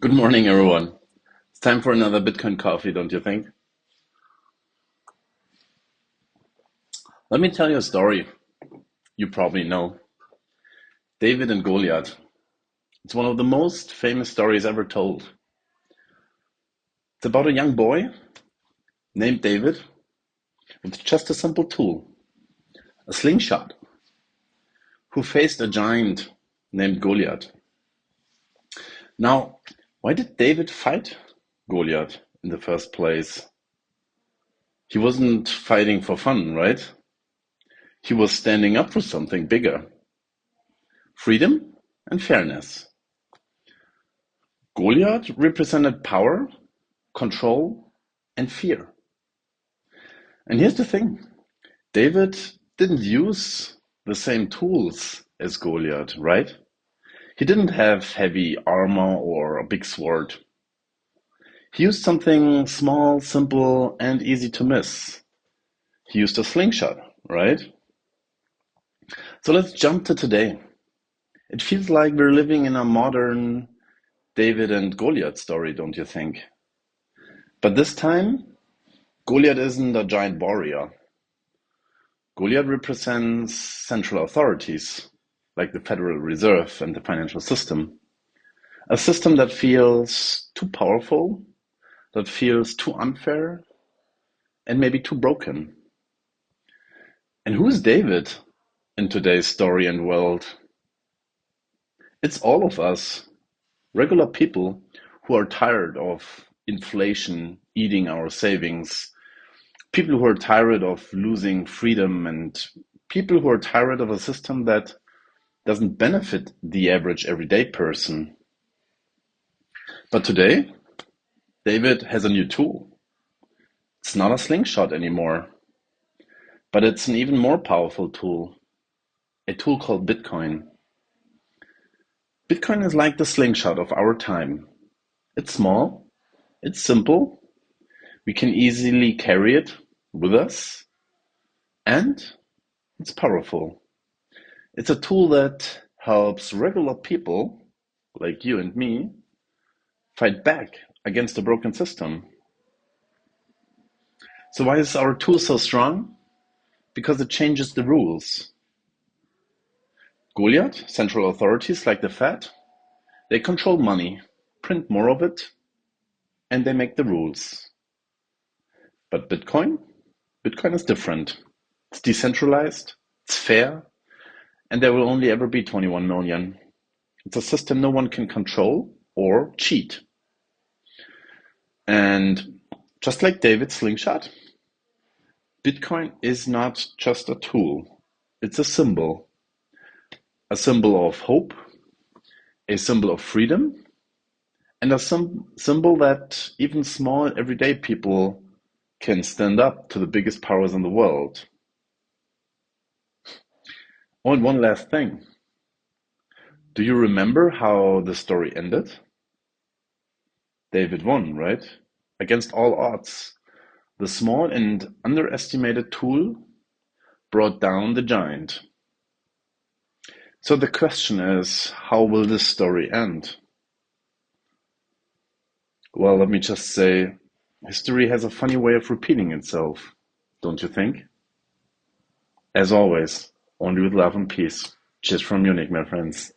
Good morning, everyone. It's time for another Bitcoin coffee, don't you think? Let me tell you a story you probably know. David and Goliath. It's one of the most famous stories ever told. It's about a young boy named David with just a simple tool, a slingshot, who faced a giant named Goliath. Now, why did David fight Goliath in the first place? He wasn't fighting for fun, right? He was standing up for something bigger: freedom and fairness. Goliath represented power, control, and fear. And here's the thing: David didn't use the same tools as Goliath, right? He didn't have heavy armor or a big sword. He used something small, simple, and easy to miss. He used a slingshot, right? So let's jump to today. It feels like we're living in a modern David and Goliath story, don't you think? But this time, Goliath isn't a giant warrior. Goliath represents central authorities, like the Federal Reserve and the financial system. A system that feels too powerful, that feels too unfair, and maybe too broken. And who is David in today's story and world? It's all of us, regular people who are tired of inflation eating our savings, people who are tired of losing freedom, and people who are tired of a system that doesn't benefit the average everyday person. But today, David has a new tool. It's not a slingshot anymore, but it's an even more powerful tool, a tool called Bitcoin. Bitcoin is like the slingshot of our time. It's small, it's simple, we can easily carry it with us, and it's powerful. It's a tool that helps regular people, like you and me, fight back against a broken system. So why is our tool so strong? Because it changes the rules. Goliath, central authorities like the Fed, they control money, print more of it, and they make the rules. But Bitcoin is different. It's decentralized, it's fair, and there will only ever be 21 million. It's a system no one can control or cheat. And just like David's slingshot, Bitcoin is not just a tool, it's a symbol of hope, a symbol of freedom, and a symbol that even small everyday people can stand up to the biggest powers in the world. Oh, and one last thing. Do you remember how the story ended? David won, right? Against all odds. The small and underestimated tool brought down the giant. So the question is, how will this story end? Well, let me just say, history has a funny way of repeating itself, don't you think? As always, only with love and peace. Cheers from Munich, my friends.